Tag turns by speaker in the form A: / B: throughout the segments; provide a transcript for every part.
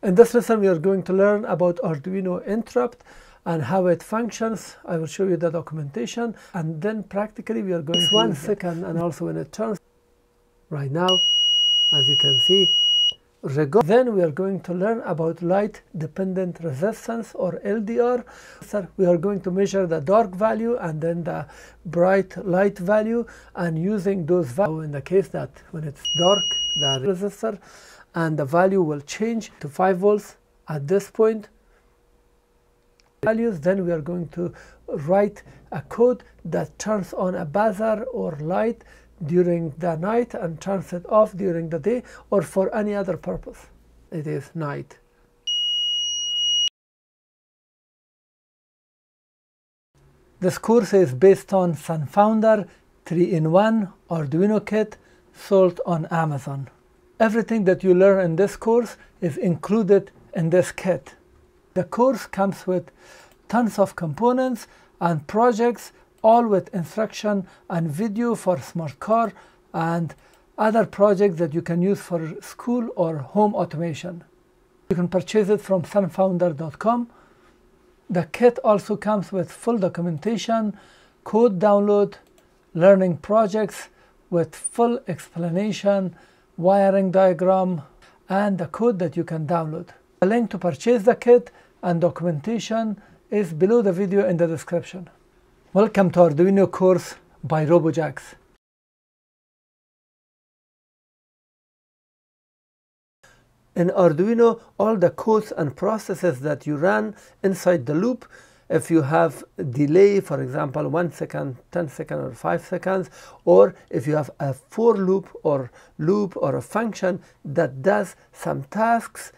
A: In this lesson, we are going to learn about Arduino interrupt and how it functions. I will show you the documentation, and then practically we are going to 1 second, and also when it turns right now, as you can see. Then we are going to learn about light dependent resistance, or LDR. So we are going to measure the dark value and then the bright light value, and using those values in the case that when it's dark, the resistor and the value will change to 5 volts at this point. Values, then we are going to write a code that turns on a buzzer or light during the night and turns it off during the day, or for any other purpose. It is night. This course is based on SunFounder 3-in-1 Arduino kit sold on Amazon. Everything that you learn in this course is included in this kit. The course comes with tons of components and projects, all with instruction and video for smart car and other projects that you can use for school or home automation. You can purchase it from sunfounder.com. The kit also comes with full documentation, code download, learning projects with full explanation, wiring diagram, and the code that you can download. The link to purchase the kit and documentation is below the video in the description. Welcome to Arduino course by Robojax. In Arduino, all the codes and processes that you run inside the loop, if you have delay, for example 1 second, 10 seconds, or 5 seconds, or if you have a for loop or a function that does some tasks,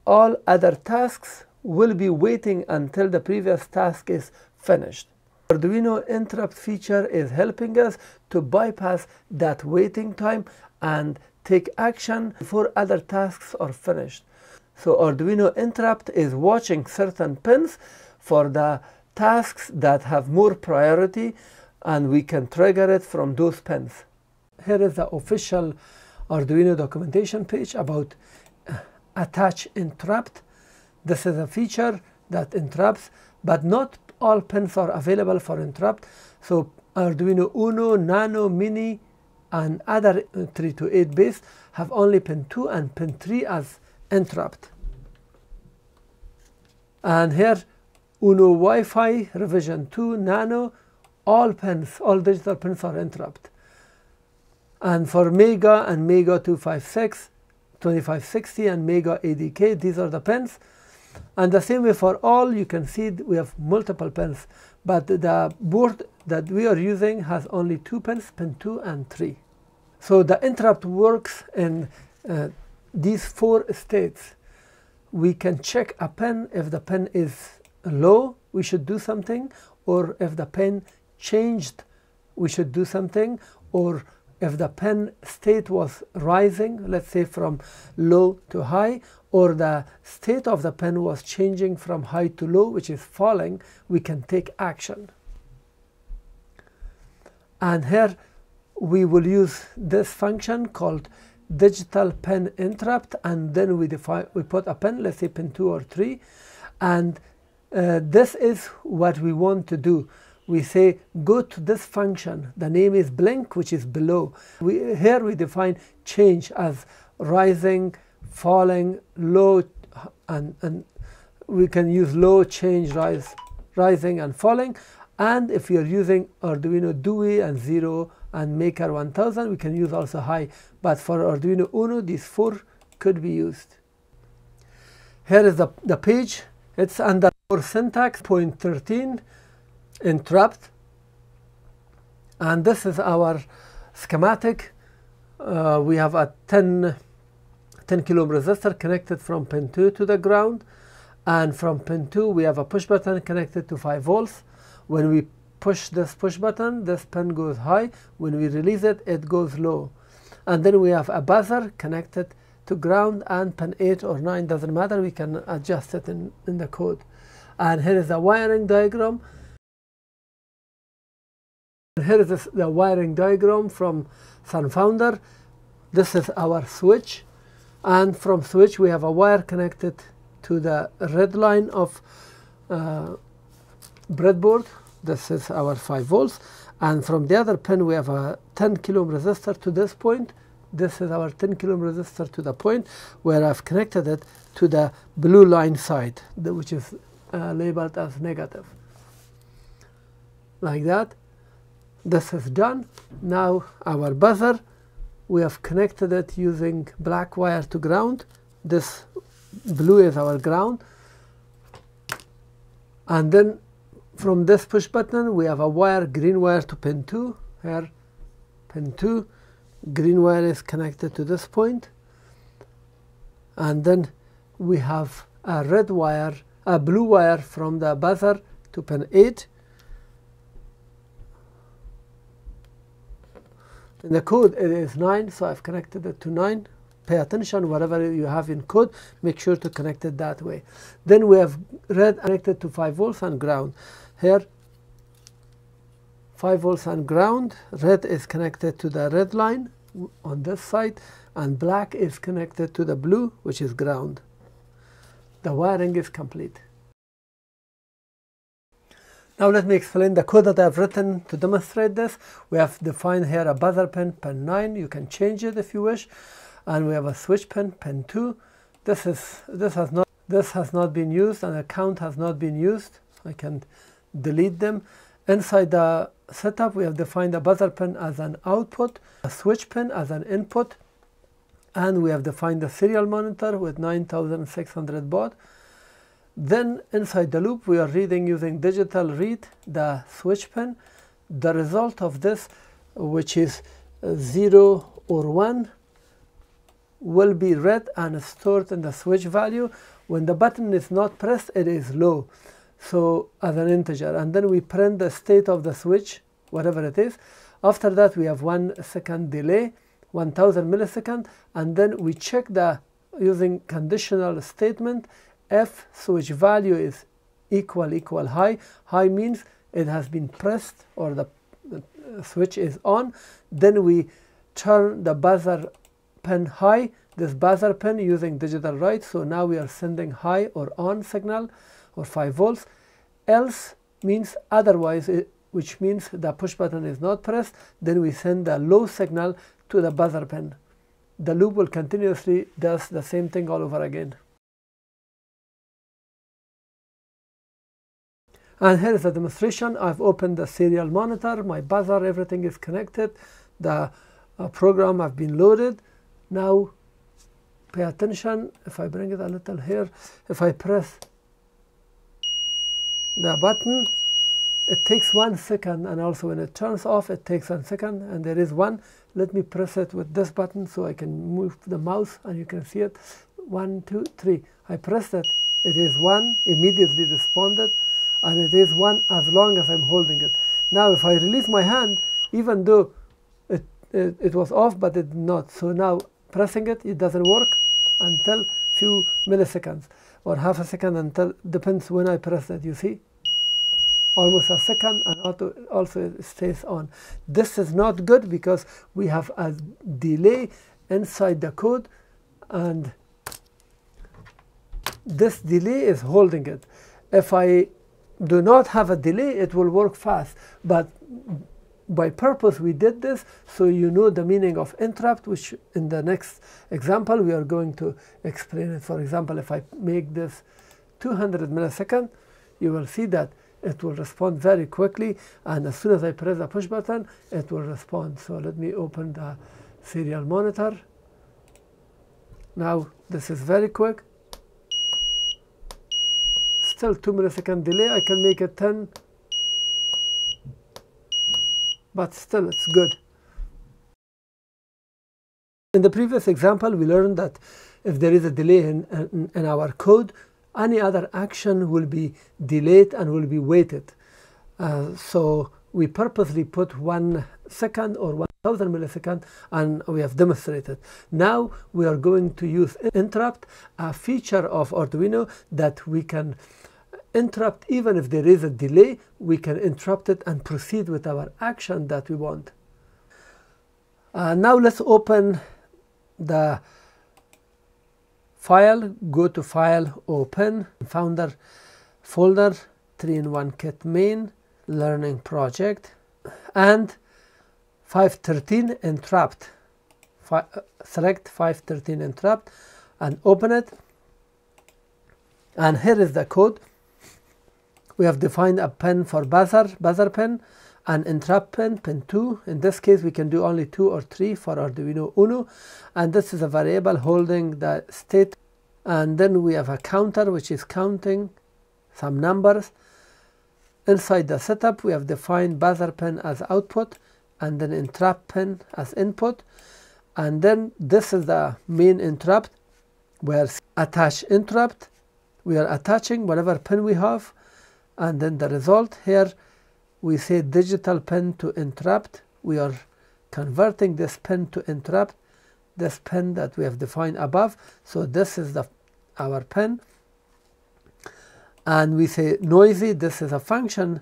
A: all other tasks will be waiting until the previous task is finished. Arduino interrupt feature is helping us to bypass that waiting time and take action before other tasks are finished. So Arduino interrupt is watching certain pins for the tasks that have more priority, and we can trigger it from those pins. Here is the official Arduino documentation page about attach interrupt. This is a feature that interrupts, but not all pins are available for interrupt. So Arduino Uno, Nano, Mini, and other 3 to 8 base have only pin 2 and pin 3 as interrupt. And here Uno Wi-Fi revision 2, Nano, all digital pins are interrupt. And for Mega and Mega 256, 2560 and Mega ADK, these are the pins. And the same way for all, you can see we have multiple pins, but the board that we are using has only 2 pins, pin 2 and 3. So the interrupt works in these 4 states. We can check a pin. If the pin is low, we should do something, or if the pin changed, we should do something, or if the pin state was rising, let's say from low to high, or the state of the pin was changing from high to low, which is falling, we can take action. And here we will use this function called digital pin interrupt, and then we put a pin, let's say pin 2 or 3, and this is what we want to do. We say go to this function, the name is blink, which is below. Here we define change as rising, falling, low, and we can use low, change, rising and falling. And if you're using Arduino Dewey and 0 and Maker 1000, we can use also high. But for Arduino Uno, these 4 could be used. Here is the page. It's under syntax, point 13, interrupt. And this is our schematic. We have a 10 kilo ohm resistor connected from pin 2 to the ground, and from pin 2 we have a push button connected to 5 volts. When we push this push button, this pin goes high. When we release it, it goes low. And then we have a buzzer connected to ground, and pin 8 or 9 doesn't matter, we can adjust it in the code. And here is the wiring diagram. Here is the wiring diagram from SunFounder. This is our switch, and from switch we have a wire connected to the red line of breadboard. This is our 5 volts, and from the other pin we have a 10 kilo ohm resistor to this point. This is our 10 kilo ohm resistor to the point where I've connected it to the blue line side, which is labeled as negative. Like that. This is done. Now our buzzer, we have connected it using black wire to ground. This blue is our ground. And then from this push button we have a wire, green wire to pin 2. Here, pin 2. Green wire is connected to this point. And then we have a red wire, a blue wire from the buzzer to pin 8. In the code it is 9, so I've connected it to 9. Pay attention, whatever you have in code, make sure to connect it that way. Then we have red connected to 5 volts and ground. Here, 5 volts and ground. Red is connected to the red line on this side, and black is connected to the blue, which is ground. The wiring is complete. Now let me explain the code that I have written to demonstrate this. We have defined here a buzzer pin, pin 9. You can change it if you wish. And we have a switch pin, pin 2. This has not been used, and a count has not been used. I can delete them. Inside the setup, we have defined a buzzer pin as an output, a switch pin as an input, and we have defined the serial monitor with 9600 baud. Then inside the loop we are reading using digital read the switch pin. The result of this, which is 0 or 1, will be read and stored in the switch value. When the button is not pressed, it is low, so as an integer, and then we print the state of the switch, whatever it is. After that we have 1 second delay, 1000 milliseconds, and then we check the using conditional statement. If switch value is equal high, high means it has been pressed or the switch is on, then we turn the buzzer pin high, this buzzer pin using digital write. So now we are sending high or on signal or 5 volts. Else means otherwise, which means the push button is not pressed, then we send the low signal to the buzzer pin. The loop will continuously does the same thing all over again. And here is a demonstration. I've opened the serial monitor, my buzzer, everything is connected. The program have been loaded. Now pay attention. If I bring it a little here, if I press the button, it takes 1 second, and also when it turns off it takes 1 second, and there is 1. Let me press it with this button so I can move the mouse and you can see it. 1, 2, 3. I pressed it. It is 1, immediately responded, and it is 1 as long as I'm holding it. Now if I release my hand, even though it was off, but it did not. So now pressing it, it doesn't work until few milliseconds or half a second, until depends when I press it. You see, almost a second, and also it stays on. This is not good because we have a delay inside the code, and this delay is holding it. If I do not have a delay, it will work fast, but by purpose we did this so you know the meaning of interrupt, which in the next example we are going to explain it. For example, if I make this 200 milliseconds, you will see that it will respond very quickly, and as soon as I press the push button it will respond. So let me open the serial monitor. Now this is very quick. Still 2 millisecond delay. I can make it 10, but still it's good. In the previous example we learned that if there is a delay in our code, any other action will be delayed and will be waited. So we purposely put 1 second or 1000 milliseconds, and we have demonstrated. Now we are going to use interrupt, a feature of Arduino that we can interrupt even if there is a delay. We can interrupt it and proceed with our action that we want. Now let's open the File, go to File, Open, Founder folder, 3-in-1 Kit Main, Learning Project, and 513 Entrapped. Select 513 Entrapped and open it. And here is the code. We have defined a pin for buzzer pin, and entrap pin 2. In this case we can do only 2 or 3 for Arduino Uno, and this is a variable holding the state. And then we have a counter which is counting some numbers. Inside the setup we have defined buzzer pin as output and then entrap pin as input, and then this is the main interrupt where attach interrupt. We are attaching whatever pin we have, and then the result here we say digital pin to interrupt. We are converting this pin to interrupt, this pin that we have defined above. So this is our pin, and we say noisy. This is a function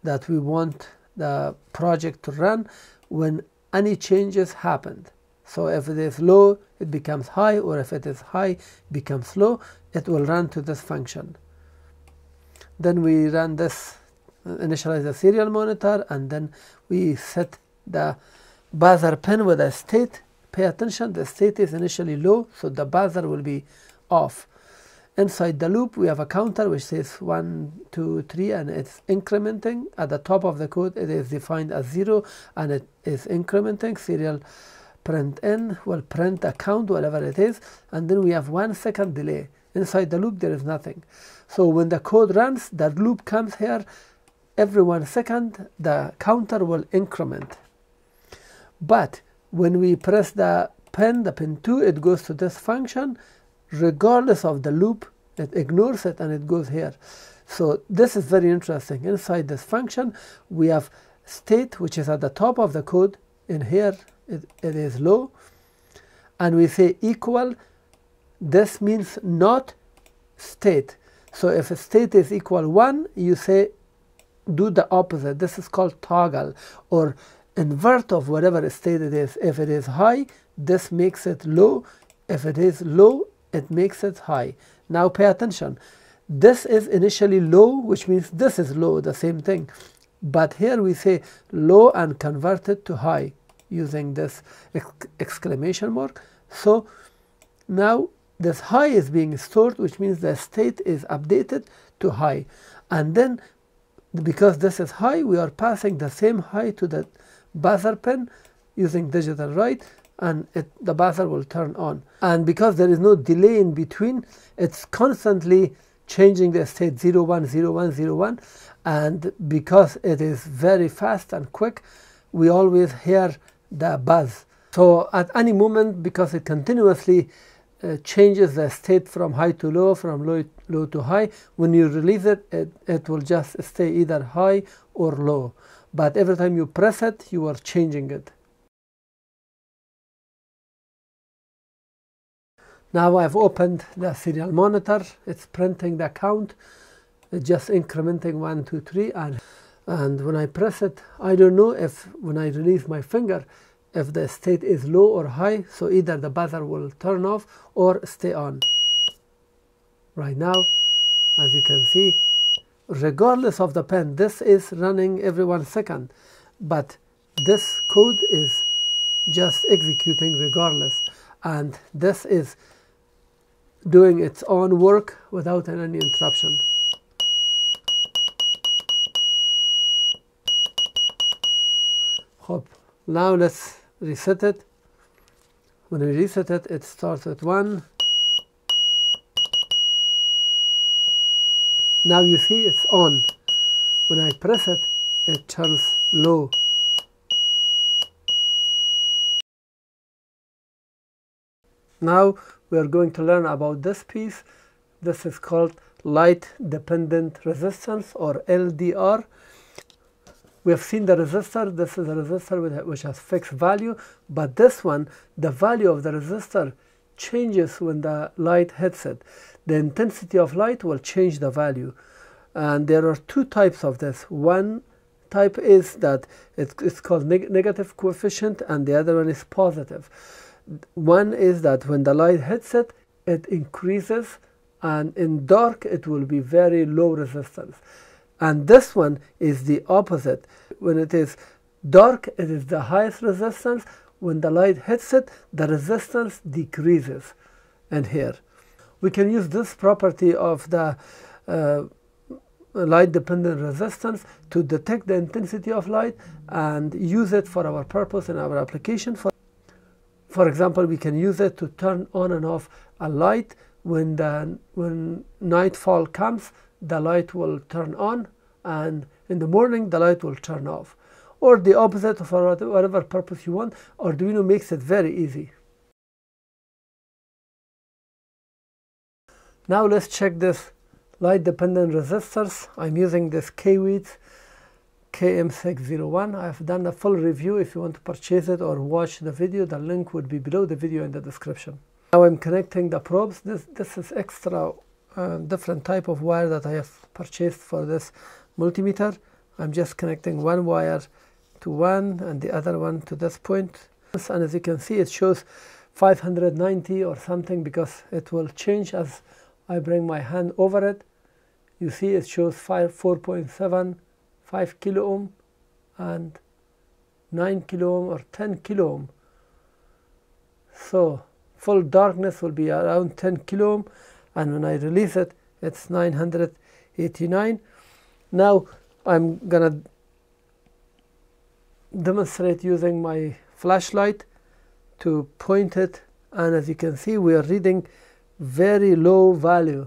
A: that we want the project to run when any changes happened. So if it is low it becomes high, or if it is high it becomes low. It will run to this function. Then we run this, initialize the serial monitor, and then we set the buzzer pin with a state. Pay attention, the state is initially low, so the buzzer will be off. Inside the loop we have a counter which says 1, 2, 3, and it's incrementing. At the top of the code it is defined as 0 and it is incrementing. Serial print in will print a count, whatever it is, and then we have 1 second delay. Inside the loop there is nothing. So when the code runs, that loop comes here. Every 1 second the counter will increment. But when we press the pin 2, it goes to this function. Regardless of the loop, it ignores it and it goes here. So this is very interesting. Inside this function we have state, which is at the top of the code. In here it is low, and we say equal. This means not state. So if a state is equal 1, you say do the opposite. This is called toggle, or invert of whatever state it is. If it is high, this makes it low. If it is low, it makes it high. Now pay attention. This is initially low, which means this is low, the same thing. But here we say low and convert it to high using this exclamation mark. So now this high is being stored, which means the state is updated to high. And then because this is high, we are passing the same high to the buzzer pin using digital write, and the buzzer will turn on. And because there is no delay in between, it's constantly changing the state 0, 1, 0, 1, 0, 1. And because it is very fast and quick, we always hear the buzz. So at any moment, because it continuously changes the state from high to low, from low to high, when you release it, it will just stay either high or low. But every time you press it, you are changing it. Now I've opened the serial monitor. It's printing the count. It's just incrementing 1, 2, 3, and when I press it, I don't know if when I release my finger, if the state is low or high. So either the buzzer will turn off or stay on. Right now, as you can see, regardless of the pin, this is running every 1 second, but this code is just executing regardless, and this is doing its own work without any interruption. Hope. Now let's reset it. When we reset it, it starts at 1. Now you see it's on. When I press it, it turns low. Now we are going to learn about this piece. This is called Light Dependent Resistance, or LDR. We have seen the resistor. This is a resistor which has fixed value, but this one, the value of the resistor changes when the light hits it. The intensity of light will change the value, and there are 2 types of this. One type is that it's called negative coefficient, and the other one is positive. One is that when the light hits it, it increases, and in dark it will be very low resistance. And this one is the opposite. When it is dark, it is the highest resistance. When the light hits it, the resistance decreases. And here we can use this property of the light dependent resistance to detect the intensity of light and use it for our purpose in our application. For example, we can use it to turn on and off a light. When nightfall comes, the light will turn on, and in the morning the light will turn off. Or the opposite, for whatever purpose you want. Arduino makes it very easy. Now let's check this light dependent resistors. I'm using this Kaiweets KM601. I've done a full review. If you want to purchase it or watch the video, the link would be below the video in the description. Now I'm connecting the probes. This is extra different type of wire that I have purchased for this multimeter. I'm just connecting one wire to one and the other one to this point. And as you can see, it shows 590 or something because it will change as I bring my hand over it. You see it shows 4.7, 5 kilo ohm and 9 kilo ohm or 10 kilo ohm. So full darkness will be around 10 kilo ohm, and when I release it, it's 989. Now I'm gonna demonstrate using my flashlight to point it, and as you can see, we are reading very low value,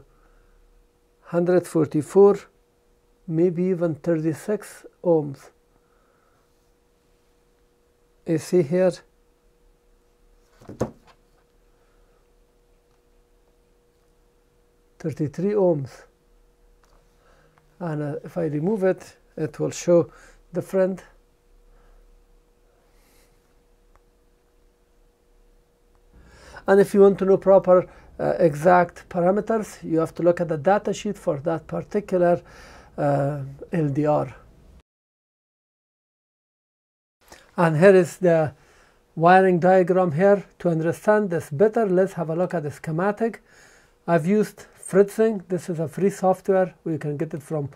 A: 144, maybe even 36 ohms. You see here, $33 ohms, and if I remove it, it will show different. And if you want to know proper exact parameters, you have to look at the data sheet for that particular LDR. And here is the wiring diagram here. To understand this better, let's have a look at the schematic. I've used Fritzing. This is a free software. We can get it from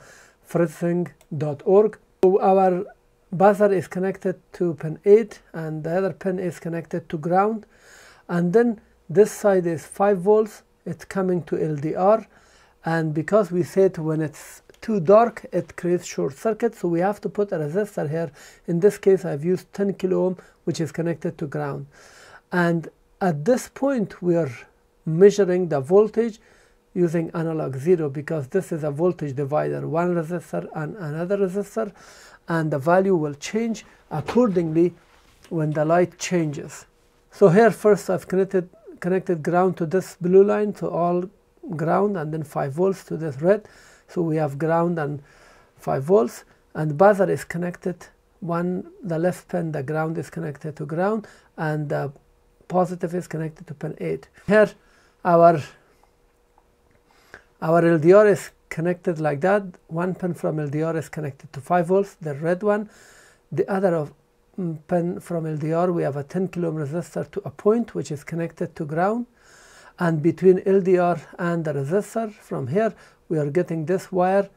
A: fritzing.org. So our buzzer is connected to pin 8 and the other pin is connected to ground. And then this side is 5 volts. It's coming to LDR. And because we said when it's too dark, it creates short circuit. So we have to put a resistor here. In this case, I've used 10 kilo ohm, which is connected to ground. And at this point, we are measuring the voltage using analog 0 because this is a voltage divider, one resistor and another resistor, and the value will change accordingly when the light changes. So here first I've connected ground to this blue line, so all ground, and then 5 volts to this red. So we have ground and 5 volts, and buzzer is connected. The left pin, the ground is connected to ground, and the positive is connected to pin 8. Here our LDR is connected like that. One pin from LDR is connected to 5 volts, the red one. The other pin from LDR, we have a 10 kilo ohm resistor to a point which is connected to ground. And between LDR and the resistor, from here, we are getting this wire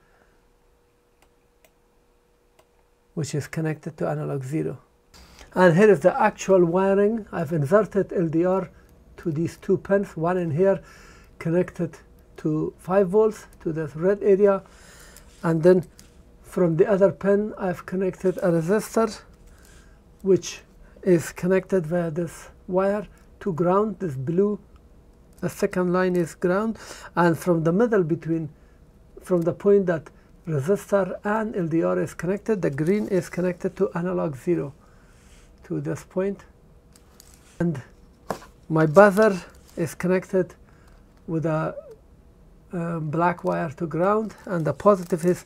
A: which is connected to analog 0. And here is the actual wiring. I've inserted LDR to these two pins, one in here connected to 5 volts to this red area, and then from the other pin I've connected a resistor which is connected via this wire to ground. This blue, the second line is ground, and from the middle from the point that resistor and LDR is connected, the green is connected to analog 0 to this point. And my buzzer is connected with a black wire to ground, and the positive is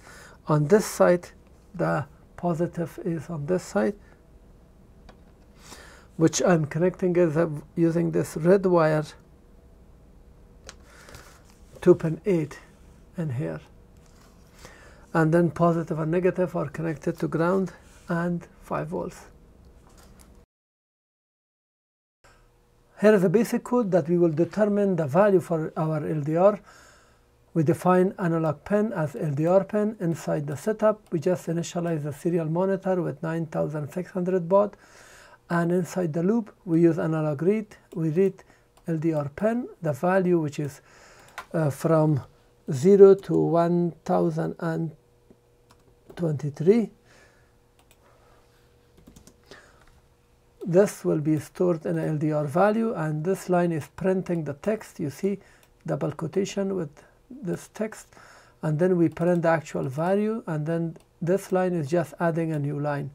A: on this side, the positive is on this side, which I'm connecting is using this red wire to pin 8 in here. And then positive and negative are connected to ground and 5 volts. Here is a basic code that we will determine the value for our LDR. We define analog pin as LDR pin. Inside the setup, we just initialize the serial monitor with 9600 baud. And inside the loop, we use analog read. We read LDR pin, the value which is from 0 to 1023. This will be stored in an LDR value, and this line is printing the text. You see double quotation with this text, and then we print the actual value, and then this line is just adding a new line.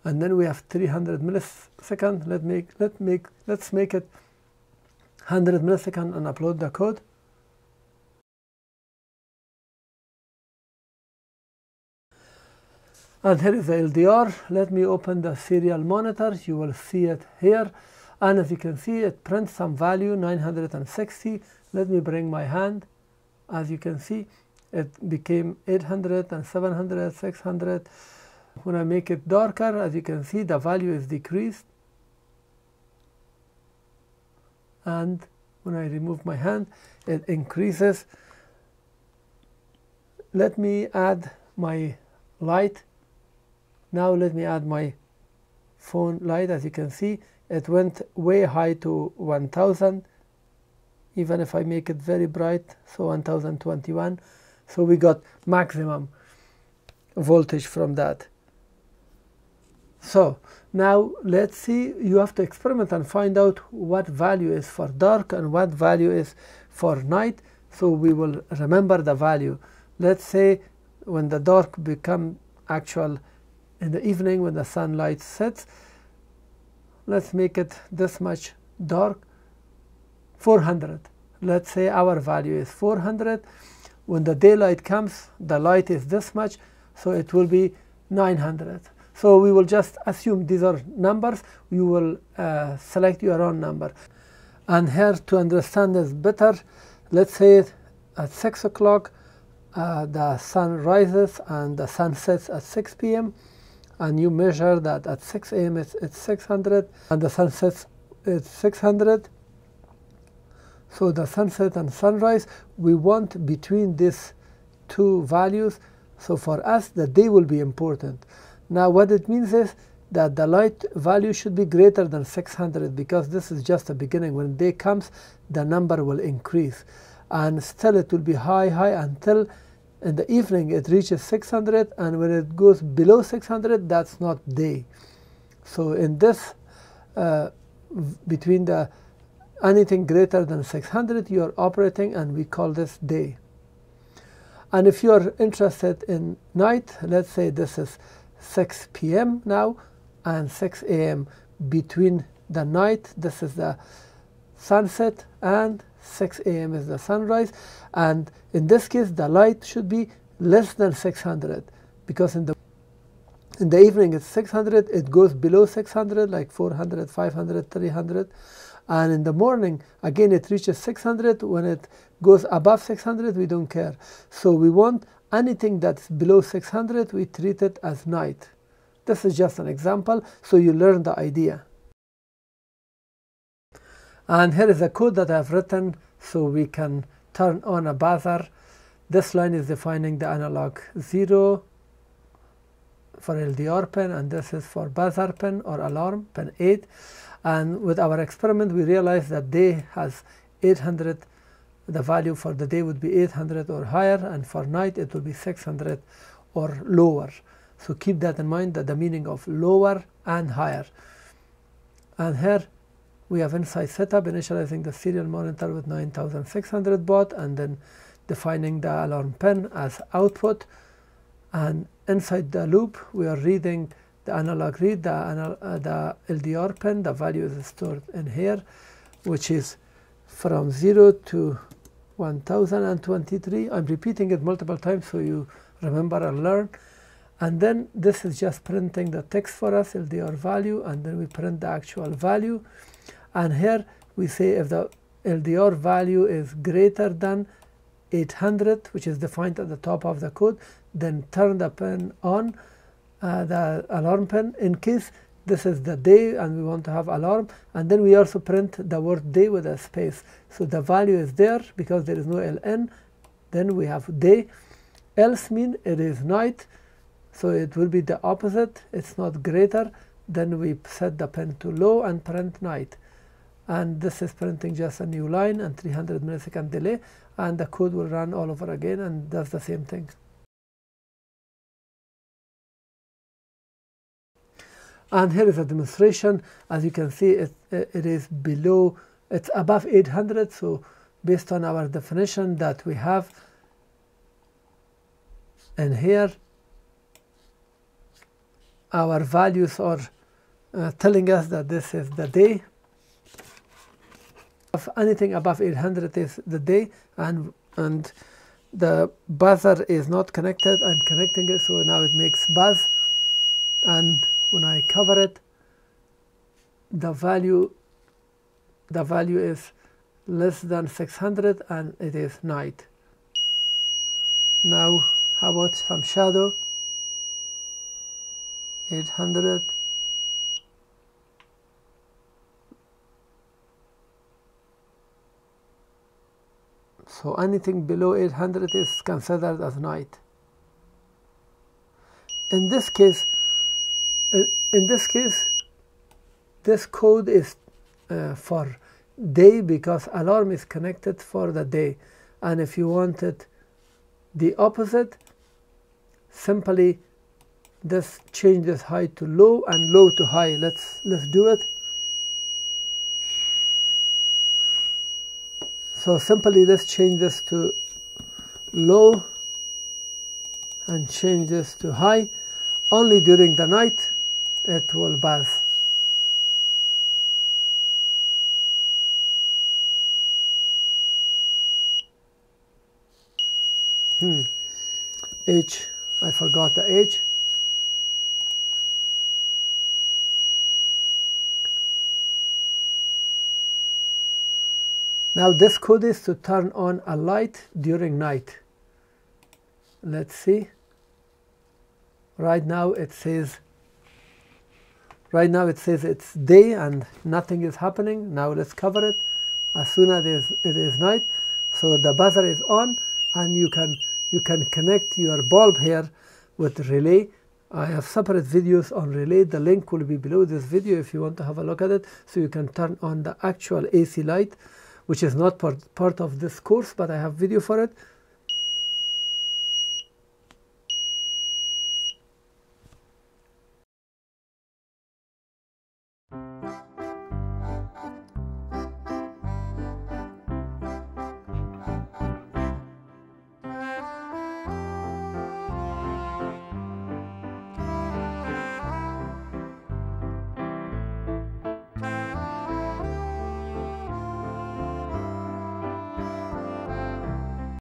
A: And then we have 300 milliseconds. Let's make it 100 milliseconds and upload the code. And here is the LDR. Let me open the serial monitor. You will see it here. And as you can see, it prints some value, 960. Let me bring my hand. As you can see, it became 800 and 700, 600. When I make it darker, as you can see, the value is decreased. And when I remove my hand, it increases. Let me add my light. Now let me add my phone light. As you can see, it went way high to 1000. Even if I make it very bright, so 1021. So we got maximum voltage from that. So now let's see, you have to experiment and find out what value is for dark and what value is for night. So we will remember the value. Let's say when the dark become actual in the evening, when the sunlight sets, let's make it this much dark, 400. Let's say our value is 400. When the daylight comes, the light is this much, so it will be 900. So we will just assume these are numbers. You will select your own number. And here, to understand this better, let's say at 6 o'clock the sun rises and the sun sets at 6 p.m. and you measure that at 6 a.m. it's 600 and the sun sets at 600. So the sunset and sunrise, we want between these two values. So for us, the day will be important. Now what it means is that the light value should be greater than 600, because this is just a beginning. When day comes, the number will increase. And still it will be high until in the evening it reaches 600, and when it goes below 600, that's not day. So in this, between the anything greater than 600, you are operating, and we call this day. And if you are interested in night, let's say this is 6 p.m. now and 6 a.m. Between the night, this is the sunset, and 6 a.m. is the sunrise. And in this case, the light should be less than 600, because in the evening it's 600, it goes below 600, like 400, 500, 300. And in the morning, again, it reaches 600. When it goes above 600, we don't care. So we want anything that's below 600, we treat it as night. This is just an example, so you learn the idea. And here is a code that I've written so we can turn on a buzzer. This line is defining the analog 0 for LDR pin, and this is for buzzer pin or alarm, pin 8. And with our experiment, we realized that day has 800. The value for the day would be 800 or higher, and for night it will be 600 or lower. So keep that in mind, that the meaning of lower and higher. And here we have inside setup, initializing the serial monitor with 9600 baud, and then defining the alarm pin as output. And inside the loop, we are reading the analog read, the LDR pin. The value is stored in here, which is from 0 to 1023. I'm repeating it multiple times so you remember and learn. And then this is just printing the text for us, LDR value, and then we print the actual value. And here we say if the LDR value is greater than 800, which is defined at the top of the code, then turn the pin on, the alarm pin. In case this is the day and we want to have alarm, and then we also print the word day with a space. So the value is there because there is no ln, then we have day, else mean it is night, so it will be the opposite, it's not greater, then we set the pen to low and print night. And this is printing just a new line and 300 millisecond delay, and the code will run all over again and does the same thing. And here is a demonstration. As you can see, it is below, it's above 800. So based on our definition that we have in here, our values are telling us that this is the day. If anything above 800 is the day, and the buzzer is not connected. I'm connecting it, so now it makes buzz, and when I cover it, the value is less than 600 and it is night. Now how about some shadow? 800. So anything below 800 is considered as night. In this case, this code is for day because alarm is connected for the day. And if you wanted the opposite, simply just change this high to low and low to high. Let's do it. So simply let's change this to low and change this to high. Only during the night it will buzz. H, I forgot the H. Now this code is to turn on a light during night. Let's see. Right now it says it's day and nothing is happening. Now let's cover it. As soon as it is night, so the buzzer is on, and you can connect your bulb here with relay. I have separate videos on relay. The link will be below this video if you want to have a look at it, so you can turn on the actual AC light, which is not part of this course, but I have video for it.